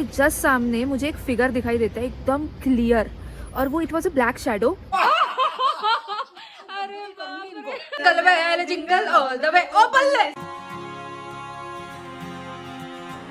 Just सामने मुझे एक फिगर दिखाई देता है एकदम क्लियर, और वो it was a black shadow. Jingle all the way oh बल्ले।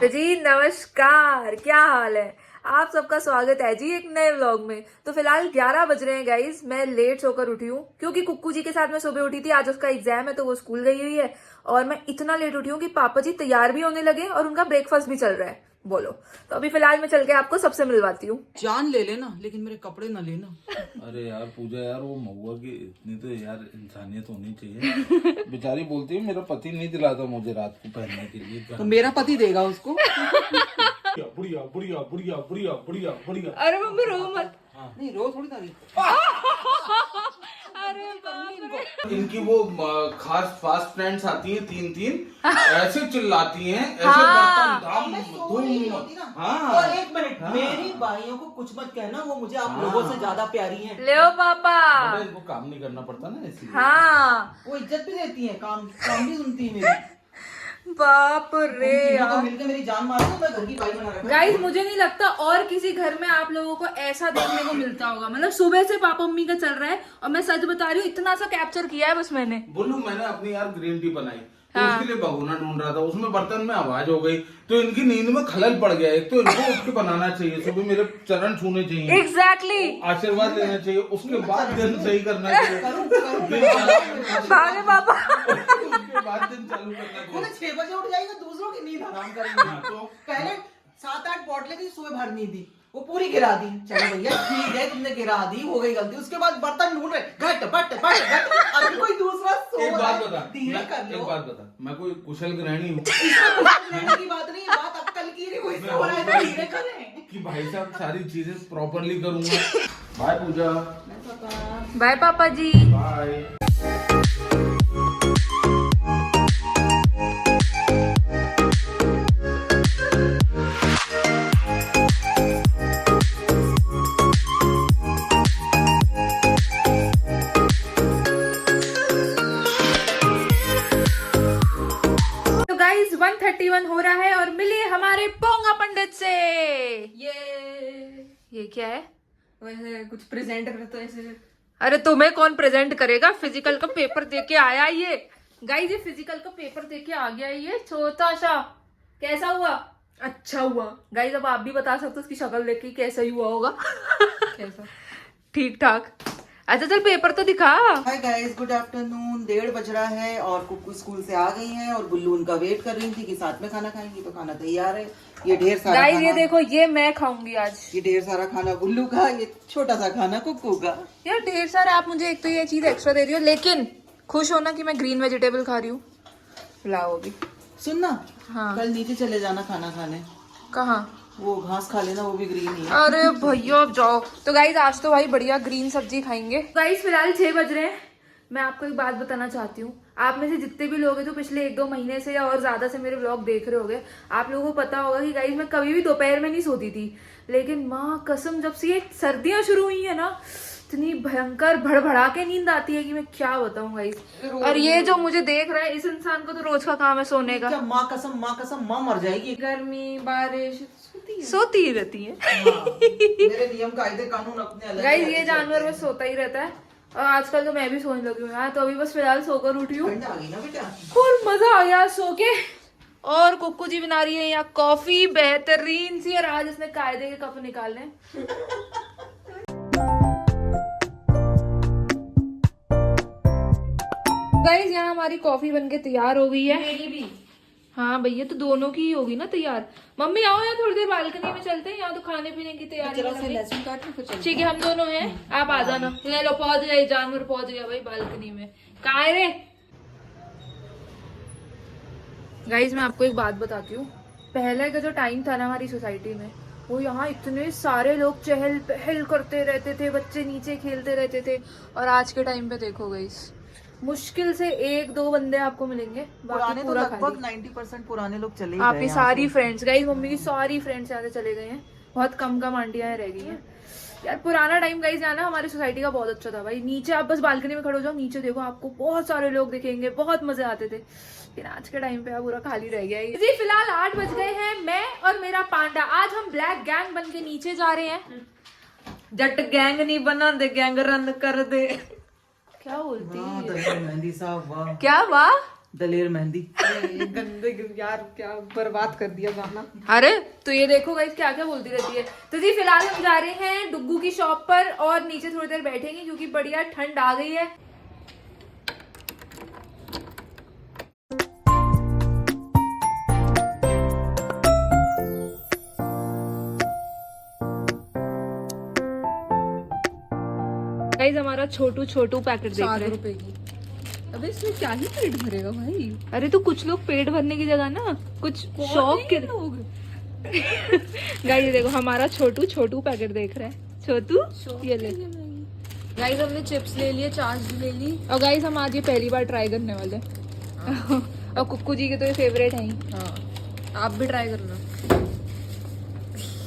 जी नमस्कार, क्या हाल है? आप सबका स्वागत है जी एक नए व्लॉग में। तो फिलहाल 11 बज रहे हैं गाइज। मैं लेट सोकर उठी हूँ क्योंकि कुक्कू जी के साथ मैं सुबह उठी थी। आज उसका एग्जाम है तो वो स्कूल गई हुई है, और मैं इतना लेट उठी हूँ कि पापा जी तैयार भी होने लगे और उनका ब्रेकफास्ट भी चल रहा है। बोलो, तो अभी फिलहाल मैं चल के आपको सबसे मिलवाती हूँ। जान ले लेना लेकिन मेरे कपड़े ना लेना। अरे यार पूजा, यार वो महुआ की इतनी तो यार इंसानियत होनी चाहिए। बेचारी बोलती है मेरा पति नहीं दिलाता मुझे रात को पहनने के लिए। तो मेरा पति देगा उसको। बुढ़िया बुढ़िया बुढ़िया बुढ़िया बुढ़िया बुढ़िया। अरे मम्मी रो मत। नहीं रो थोड़ी तारीफ। इनकी वो खास फास्ट फ्रेंड्स आती हैं, तीन ऐसे चिल्लाती हैं, ऐसे बर्तन धाम धूम। हाँ और एक मिनट, मेरी बाइयों को कुछ मत कहना, वो मुझे आप लोगों से ज्यादा प्यारी हैं। ले पापा। इनको काम नहीं करना पड़ता ना इसलिए। हाँ, वो इज्जत भी देती हैं, काम भी सुनती है मेरी। बाप रे तो मिलकर मेरी जान मार दो, मैं घर की बाई बना रखा। गाइस, मुझे नहीं लगता और किसी घर में आप लोगों को ऐसा देखने को मिलता होगा। मतलब सुबह से पापा मम्मी का चल रहा है, और मैं सच बता रही हूँ इतना सा कैप्चर किया है बस मैंने। बोलूं, मैंने अपनी यार ग्रीन टी बनाई तो उसके लिए भगोना ढूंढ रहा था, उसमें बर्तन में आवाज हो गई तो इनकी नींद में खलल पड़ गया। एक तो इनको उठ के बनाना चाहिए, सुबह मेरे चरण छूने चाहिए, एग्जैक्टली आशीर्वाद लेना चाहिए, उसके बाद दिन सही करना चाहिए। भागे पापा। उसके बाद दिन चालू करना चाहिए। 6 बजे उठ जाएगा, दूसरों की नींद हराम करेंगे। तो पहले 7-8 बोतलें थी, सुबह भर नहीं दी, वो पूरी गिरा दी। चलो भैया ठीक है, तुमने गिरा दी, हो गई गलती। उसके बाद बर्तन ढूंढ रहे, घट बट बट। अभी कोई दूसरा सो एक बात बता, धीरे कर लो। एक बात बता, मैं कोई कुशल गृहिणी हूँ की बात नहीं, बात अक्कल की नहीं। कोई सो रहा है तो धीरे करें कि भाई साहब सारी चीजें प्रॉपरली करूंगा। बाय पूजा। बाय पापा जी। बाय। तो गाइस 1:31 हो रहा है और मिलिए हमारे पोंगा पंडित से। ये क्या है? वैसे कुछ प्रेजेंट कर तो ऐसे। अरे तुम्हें कौन प्रेजेंट करेगा? फिजिकल का पेपर दे के आया ये। गाइस ये फिजिकल का पेपर दे के आ गया ये छोटा सा। कैसा हुआ? अच्छा हुआ। गाइस अब आप भी बता सकते हो उसकी शक्ल देख के कैसा ही हुआ होगा। कैसा? ठीक ठाक। अच्छा चल पेपर तो दिखा। Hi guys, good afternoon. 1:30 बज रहा है और कुक्कू स्कूल से आ गई हैं और गुल्लू उनका वेट कर रही थी कि साथ में खाना खाएंगी, तो खाना तैयार है। ये ढेर सारा गाइस खाना, ये देखो, ये मैं खाऊंगी आज। ये ढेर सारा खाना गुल्लू का, ये छोटा सा खाना कुक्कू का। यार ढेर सारा। आप मुझे एक तो ये चीज एक्स्ट्रा दे रही हो, लेकिन खुश होना कि मैं ग्रीन वेजिटेबल खा रही हूँ। लाओ अभी। सुनना, हाँ। कल नीचे चले जाना खाना खाने। कहाँ? वो घास खा लेना, वो भी ग्रीन ही है। अरे भैया अब जाओ। तो गाइज आज तो भाई बढ़िया ग्रीन सब्जी खाएंगे। गाइज फिलहाल 6 बज रहे हैं। मैं आपको एक बात बताना चाहती हूँ। आप में से जितने भी लोग हैं जो पिछले 1-2 महीने से या और ज्यादा से मेरे व्लॉग देख रहे होंगे, आप लोगों को पता होगा कि गाइज मैं कभी भी दोपहर में नहीं सोती थी। लेकिन माँ कसम, जब से ये सर्दियां शुरू हुई है ना, इतनी भयंकर भड़भड़ा के नींद आती है कि मैं क्या बताऊं गाइस। और ये जो मुझे देख रहा है, इस इंसान को तो रोज का काम है सोने का। क्या माँ कसम माँ मर जाएगी। गर्मी बारिश सोती ही रहती है। मेरे नियम कायदे कानून अपने अलग गाइस ये जानवर बस सोता ही रहता है, और आजकल तो मैं भी सोने लगी हूँ यार। तो अभी बस फिलहाल सोकर उठी हूँ। ठंड आ गई ना बेटा। फुल मजा आ गया सो के। और कुक्कू जी बना रही है यहाँ कॉफी बेहतरीन सी, और आज इसने कायदे के कप निकाले। गाइस यहाँ हमारी कॉफी बनके तैयार हो गई है। मेरी भी। हाँ भैया, तो दोनों की ही होगी ना तैयार। मम्मी आओ यहाँ थोड़ी देर बालकनी में चलते हैं, यहाँ तो खाने पीने की तैयारी कर रही है। ठीक है हम दोनों हैं, आप आ जाना। ले लो, पहुंच गए जानवर, पहुंच गया भाई बालकनी में। कहाँ है रे? गाइज मैं आपको एक बात बताती हूँ। पहले का जो टाइम था ना हमारी सोसाइटी में, वो यहाँ इतने सारे लोग चहल पहल करते रहते थे, बच्चे नीचे खेलते रहते थे। और आज के टाइम पे देखो गाइस, मुश्किल से 1-2 बंदे आपको मिलेंगे, बाकी तो पूरा लगभग खाली। 90% पुराने लोग चले आपकी सारी फ्रेंड्स, गाइस मम्मी की सारी फ्रेंड्स यहाँ से चले गए हैं। बहुत कम आंटियां रह गई हैं। यार पुराना टाइम गाइस जाना हमारी सोसाइटी का बहुत अच्छा था भाई। नीचे आप बस बालकनी में खड़े हो जाओ, नीचे देखो आपको बहुत सारे लोग दिखेंगे, बहुत मजे आते थे। लेकिन आज के टाइम पे अब पूरा खाली रह गया है जी। फिलहाल 8 बज गए हैं। मैं और मेरा पांडा आज हम ब्लैक गैंग बन के नीचे जा रहे हैं। जट गैंग नहीं बना दे, गैंग रन कर दे। क्या बोलती वाह, है? दलेर मेहंदी साहब, वाह क्या वाह? दलेर मेहंदी। गंदे यार, क्या बर्बाद कर दिया गाना। अरे तो ये देखो गाइस क्या क्या बोलती रहती है। तो जी फिलहाल हम जा रहे हैं डुग्गू की शॉप पर और नीचे थोड़ी देर बैठेंगे क्योंकि बढ़िया ठंड आ गई है। गाइस हमारा छोटू छोटू पैकेट देख रहे 7 हैं। रुपए की। अबे इसमें क्या ही पेट भरेगा भाई। अरे तो कुछ लोग पेट भरने की जगह ना कुछ शौक के लोग गाइस ये देखो हमारा छोटू छोटू पैकेट देख रहा है। छोटू ये ले। गाइस हमने चिप्स ले लिए, चार्ज ले ली। और गाइस हम आज ये पहली बार ट्राई करने वाले हैं। और कुक्कू जी के तो ये फेवरेट है ही। हाँ, आप भी ट्राई करना।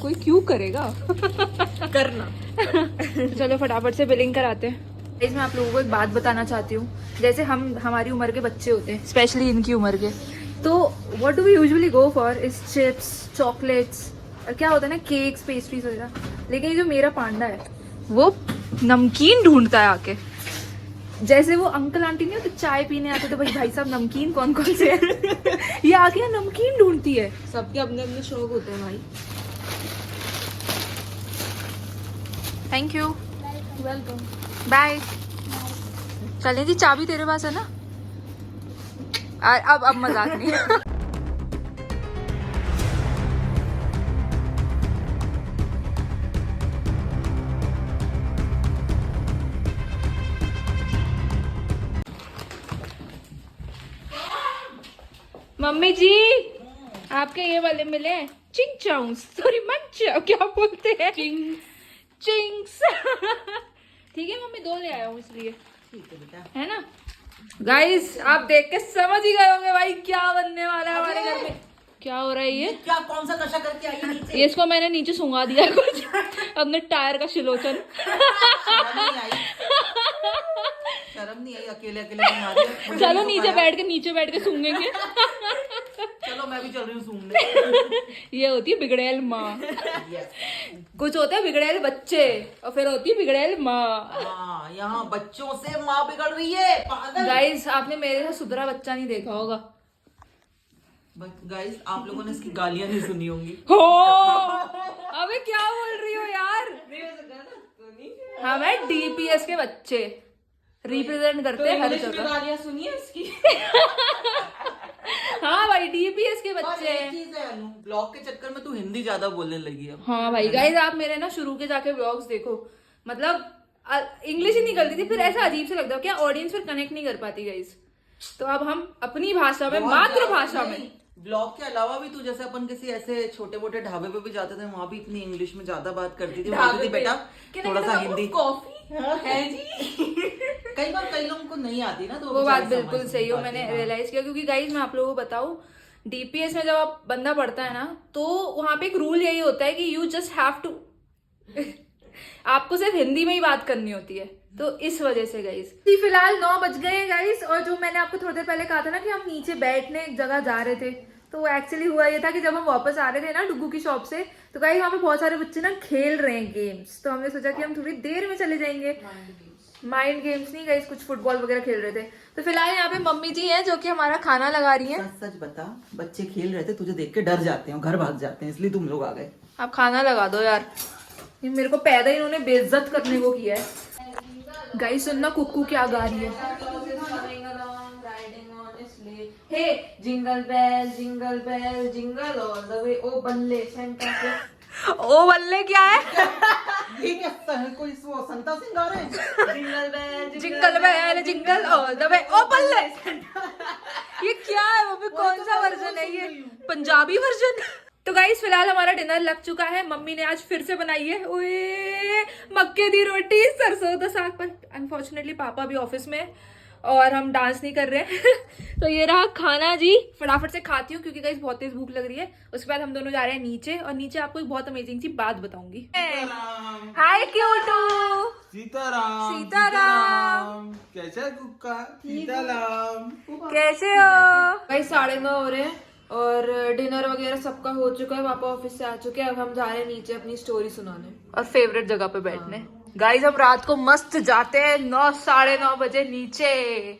कोई क्यों करेगा? करना। चलो फटाफट से बिलिंग कराते हैं। गाइस मैं आप लोगों को एक बात बताना चाहती हूँ। जैसे हम हमारी उम्र के बच्चे होते हैं, स्पेशली इनकी उम्र के, तो what do we usually go for is chips, chocolates, क्या होता है ना, केक्स, पेस्ट्रीज वगैरह। लेकिन ये जो मेरा पांडा है वो नमकीन ढूंढता है आके। जैसे वो अंकल आंटी नहीं होते चाय पीने आते तो भाई साहब नमकीन कौन कौन से हैं? ये आके यहाँ नमकीन ढूंढती है। सबके अपने अपने शौक होते हैं भाई। Thank you, welcome, bye. चलें जी, चाबी तेरे पास है ना? अब मजाक नहीं। मम्मी जी आपके ये वाले मिले चिंग चाउंग, सॉरी मंचा, क्या बोलते हैं? चिंग्स। ठीक है मम्मी, 2 ले आया हूँ इसलिए। ठीक है बेटा। है ना गाइस, आप देख के समझ ही गए होंगे भाई क्या बनने वाला है हमारे घर में। क्या हो रहा है ये? क्या कौन सा नशा करके आई है नीचे? ये इसको मैंने नीचे सूंघा दिया है कुछ। अपने टायर का शिलोचन। शर्म नहीं आई? शर्म नहीं आई? अकेले अकेले घुमा दिया मुझे। चलो नहीं नीचे बैठ के सूंघेंगे। चलो मैं भी चल रही हूँ सूंघने। ये होती है बिगड़ैल माँ। Yes. कुछ होते हैं बिगड़ैल बच्चे और फिर होती है बिगड़ैल माँ। हाँ, यहाँ बच्चों से माँ बिगड़ रही है, पागल। गाइस आपने मेरे से सुधरा बच्चा नहीं देखा होगा। गाइस आप लोगों ने इसकी गालियां नहीं सुनी होंगी। हो अबे क्या बोल रही हो यार? हमें डीपीएस के बच्चे रिप्रेजेंट करते हैं हर जगह। गालियां सुनी है इसकी। हाँ भाई डीपीएस के और बच्चे एक हैं। चीज है अनु, ब्लॉग के चक्कर में तू हिंदी ज्यादा बोलने लगी है। हाँ भाई गाइस आप मेरे ना शुरू के जाके व्लॉग्स देखो, मतलब इंग्लिश ही निकलती थी, फिर ऐसा अजीब से लगता है क्या ऑडियंस फिर कनेक्ट नहीं कर पाती गाइस। तो अब हम अपनी भाषा में, मातृभाषा में। ब्लॉग के अलावा भी तू जैसे अपन किसी ऐसे छोटे मोटे ढाबे पे भी जाते थे, वहां भी इतनी इंग्लिश में ज्यादा बात करती थी, बोलती थी बेटा थोड़ा सा हिंदी। कॉफी है जी। कई बार कई लोगों को नहीं आती ना, तो वो बात बेचारे बिल्कुल समझ सही नहीं हो, पाते। मैंने हाँ। रियलाइज किया। क्योंकि गाइज मैं आप लोगों को बताऊं, डीपीएस में जब आप बंदा पढ़ता है ना तो वहां पे एक रूल यही होता है कि यू जस्ट हैव टू आपको सिर्फ हिंदी में ही बात करनी होती है। तो इस वजह से गाइस फिलहाल 9 बज गए हैं गाइस। और जो मैंने आपको थोड़ी देर पहले कहा था ना कि हम नीचे बैठने एक जगह जा रहे थे, तो एक्चुअली हुआ ये था कि जब हम वापस आ रहे थे ना डुग्गू की शॉप से, तो गाइस वहाँ पे बहुत सारे बच्चे ना खेल रहे हैं गेम्स। तो हमने सोचा कि हम थोड़ी देर में चले जाएंगे। माइंड गेम्स नहीं गाइस, कुछ फुटबॉल वगैरह खेल रहे थे। तो फिलहाल यहाँ पे मम्मी जी हैं जो कि हमारा खाना लगा रही हैं। सच सच बता, बच्चे खेल रहे थे, तुझे देख के डर जाते हैं, घर भाग जाते हैं, इसलिए तुम लोग आ गए। आप खाना लगा दो यार, ये मेरे को पैदा इन्होंने बेइज्जत करने को किया है। गाइस सुनना कुक्कू क्या गा रही है। Hey jingle bell jingle all the way, oh बल्ले सेंटा से। ओ बल्ले क्या है? ठीक है, कोई वो संता सिंह गा रहे हैं। Jingle bell jingle all the way, oh बल्ले। ये क्या है? वो भी कौन सा वर्जन है ये? पंजाबी वर्जन। तो गाइस फिलहाल हमारा डिनर लग चुका है। मम्मी ने आज फिर से बनाई है ओए मक्के दी रोटी सरसों दा साग, पर अनफॉर्चुनेटली पापा भी ऑफिस में, और हम डांस नहीं कर रहे हैं तो ये रहा खाना जी, फटाफट से खाती हूँ क्योंकि गाइस बहुत तेज भूख लग रही है। उसके बाद हम दोनों जा रहे हैं नीचे, और नीचे आपको एक बहुत अमेजिंग सी बात बताऊंगी। हाय क्यूटू। सीताराम सीताराम। कैसा है कुक्का? सीताराम कैसे हो? भाई 9:30 हो रहे हैं और डिनर वगैरह सबका हो चुका है, पापा ऑफिस से आ चुके हैं। अब हम जा रहे हैं नीचे अपनी स्टोरी सुनाने और फेवरेट जगह पे बैठने। गाइस हम रात को मस्त जाते हैं 9 साढ़े 9 बजे नीचे।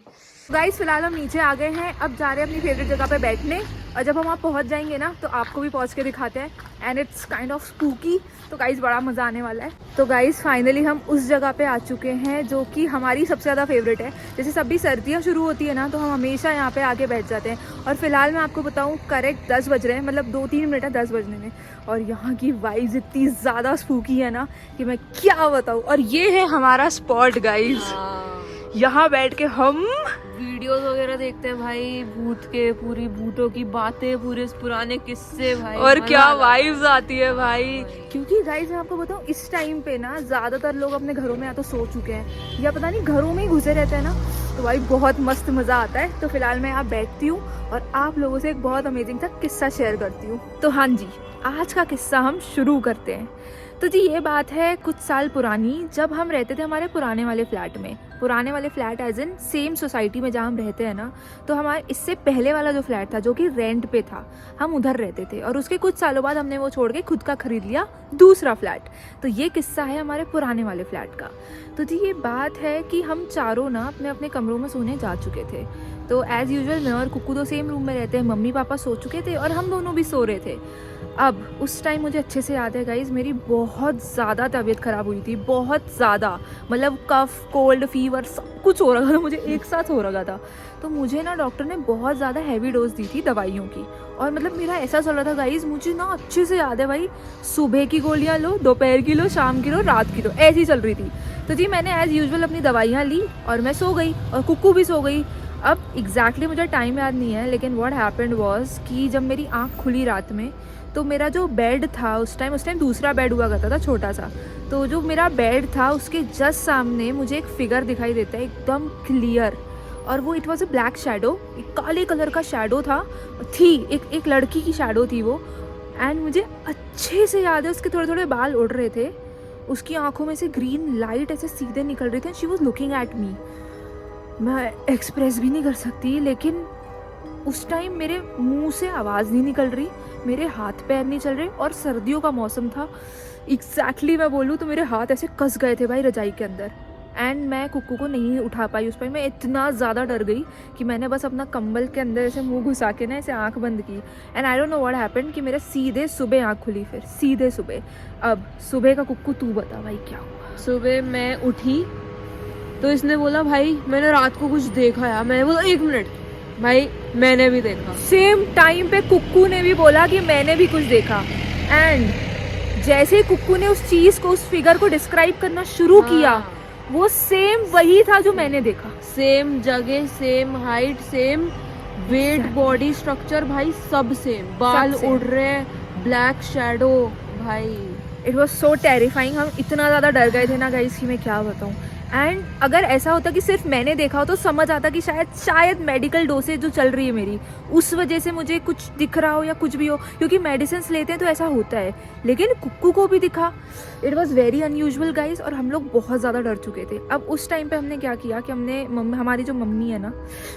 गाइस फिलहाल हम नीचे आ गए हैं, अब जा रहे हैं अपनी फेवरेट जगह पे बैठने, और जब हम वहाँ पहुँच जाएंगे ना तो आपको भी पहुँच के दिखाते हैं। And it's kind of spooky, तो गाइस बड़ा मज़ा आने वाला है। तो गाइस फाइनली हम उस जगह पे आ चुके हैं जो कि हमारी सबसे ज़्यादा फेवरेट है। जैसे सभी सर्दियाँ शुरू होती है ना तो हम हमेशा यहाँ पे आके बैठ जाते हैं। और फिलहाल मैं आपको बताऊँ करेक्ट 10 बज रहे हैं, मतलब 2-3 मिनट है 10 बजने में, और यहाँ की वाइब्स इतनी ज़्यादा स्पूकी है ना कि मैं क्या बताऊँ। और ये है हमारा स्पॉट गाइस, यहाँ बैठ के हम वीडियोस वगैरह देखते हैं भाई, भूत के, पूरी भूतों की बातें, पूरे पुराने किस्से भाई, और मजा क्या आ जाता है। वाइब्स आती है भाई। क्योंकि गाइस मैं आपको बताऊं इस टाइम पे ना ज्यादातर लोग अपने घरों में या तो सो चुके हैं या पता नहीं घरों में ही घुसे रहते हैं ना, तो भाई बहुत मस्त मजा आता है। तो फिलहाल मैं यहाँ बैठती हूँ और आप लोगों से एक बहुत अमेजिंग सा किस्सा शेयर करती हूँ। तो हाँ जी, आज का किस्सा हम शुरू करते हैं। तो जी ये बात है कुछ साल पुरानी, जब हम रहते थे हमारे पुराने वाले फ्लैट में। पुराने वाले flat as in same society में जहाँ हम रहते हैं ना, तो हमारे इससे पहले वाला जो फ्लैट था जो कि रेंट पे था, हम उधर रहते थे। और उसके कुछ सालों बाद हमने वो छोड़ के खुद का खरीद लिया दूसरा फ्लैट। तो ये किस्सा है हमारे पुराने वाले फ्लैट का। तो जी ये बात है कि हम चारों ना अपने अपने कमरों में सोने जा चुके थे। तो एज़ यूजुअल मैं और कुक्कू तो सेम रूम में रहते हैं, मम्मी पापा सो चुके थे और हम दोनों भी सो रहे थे। अब उस टाइम मुझे अच्छे से याद है गाइज़, मेरी बहुत ज़्यादा तबीयत ख़राब हुई थी, बहुत ज़्यादा, मतलब कफ, कोल्ड, फीवर सब कुछ हो रहा था मुझे, एक साथ हो रहा था। तो मुझे ना डॉक्टर ने बहुत ज़्यादा हैवी डोज दी थी दवाइयों की, और मतलब मेरा ऐसा चल रहा था गाइज़, मुझे ना अच्छे से याद है भाई, सुबह की गोलियाँ लो, दोपहर की लो, शाम की लो, रात की लो, ऐसी चल रही थी। तो जी मैंने एज़ यूजुअल अपनी दवाइयाँ ली और मैं सो गई, और कुक्कू भी सो गई। अब एग्जैक्टली मुझे टाइम याद नहीं है, लेकिन व्हाट हैपेंड वाज कि जब मेरी आँख खुली रात में, तो मेरा जो बेड था उस टाइम दूसरा बेड हुआ करता था छोटा सा, तो जो मेरा बेड था उसके जस्ट सामने मुझे एक फिगर दिखाई देता है एकदम क्लियर, और वो it was a black shadow, एक काले कलर का शैडो था, एक लड़की की शैडो थी वो। एंड मुझे अच्छे से याद है उसके थोड़े थोड़े बाल उड़ रहे थे, उसकी आंखों में से ग्रीन लाइट ऐसे सीधे निकल रही थी। She was looking at me. मैं एक्सप्रेस भी नहीं कर सकती, लेकिन उस टाइम मेरे मुंह से आवाज़ नहीं निकल रही, मेरे हाथ पैर नहीं चल रहे, और सर्दियों का मौसम था। एग्जैक्टली मैं बोलूँ तो मेरे हाथ ऐसे कस गए थे भाई रजाई के अंदर। एंड मैं कुक्कू को नहीं उठा पाई उस टाइम, मैं इतना ज़्यादा डर गई कि मैंने बस अपना कंबल के अंदर ऐसे मुंह घुसा के ना ऐसे आँख बंद की। And I don't know what happened कि मेरे सीधे सुबह आँख खुली, फिर सीधे सुबह। अब सुबह का कुक्कू तू बता भाई क्या हुआ? सुबह मैं उठी तो इसने बोला भाई मैंने रात को कुछ देखा यार। मैंने बोला 1 मिनट भाई, मैंने भी देखा। सेम टाइम पे कुक्कू ने भी बोला कि मैंने भी कुछ देखा। एंड जैसे ही कुक्कू ने उस चीज़ को, उस फिगर को डिस्क्राइब करना शुरू किया, वो सेम वही था जो मैंने देखा। सेम जगह, same height, same weight, body structure भाई सब सेम, बाल सब same। उड़ रहे, ब्लैक शैडो भाई। It was so terrifying. हम इतना ज़्यादा डर गए थे ना गाइस कि मैं क्या बताऊँ। एंड अगर ऐसा होता कि सिर्फ मैंने देखा हो तो समझ आता कि शायद मेडिकल डोसेज जो चल रही है मेरी, उस वजह से मुझे कुछ दिख रहा हो या कुछ भी हो, क्योंकि मेडिसिन लेते हैं तो ऐसा होता है। लेकिन कुक्कू को भी दिखा। It was very unusual guys, और हम लोग बहुत ज़्यादा डर चुके थे। अब उस टाइम पे हमने क्या किया कि हमने हमारी जो मम्मी है ना,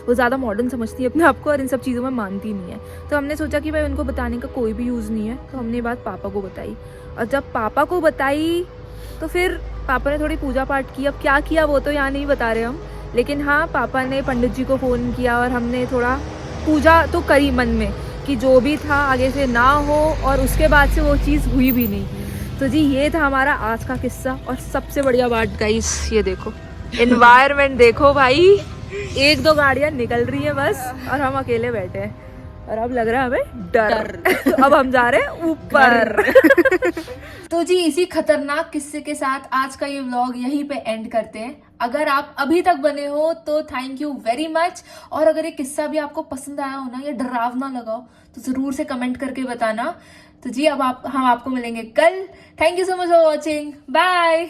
वो ज़्यादा मॉडर्न समझती है अपने आप को और इन सब चीज़ों में मानती नहीं है। तो हमने सोचा कि भाई उनको बताने का कोई भी यूज़ नहीं है, तो हमने ये बात पापा को बताई। और जब पापा को बताई तो फिर पापा ने थोड़ी पूजा पाठ की। अब क्या किया वो तो यहाँ नहीं बता रहे हम, लेकिन हाँ पापा ने पंडित जी को फ़ोन किया और हमने थोड़ा पूजा तो करी मन में कि जो भी था आगे से ना हो, और उसके बाद से वो चीज़ हुई भी नहीं। तो जी ये था हमारा आज का किस्सा। और सबसे बढ़िया बात गाइस, ये देखो एनवायरनमेंट देखो भाई, 1-2 गाड़ियाँ निकल रही है बस, और हम अकेले बैठे हैं, और अब लग रहा है हमें डर। अब हम जा रहे हैं ऊपर। तो जी इसी खतरनाक किस्से के साथ आज का ये व्लॉग यहीं पे एंड करते हैं। अगर आप अभी तक बने हो तो थैंक यू वेरी मच, और अगर ये किस्सा भी आपको पसंद आया हो ना या डरावना लगा हो तो जरूर से कमेंट करके बताना। तो जी अब हम आपको मिलेंगे कल। Thank you so much for watching, bye.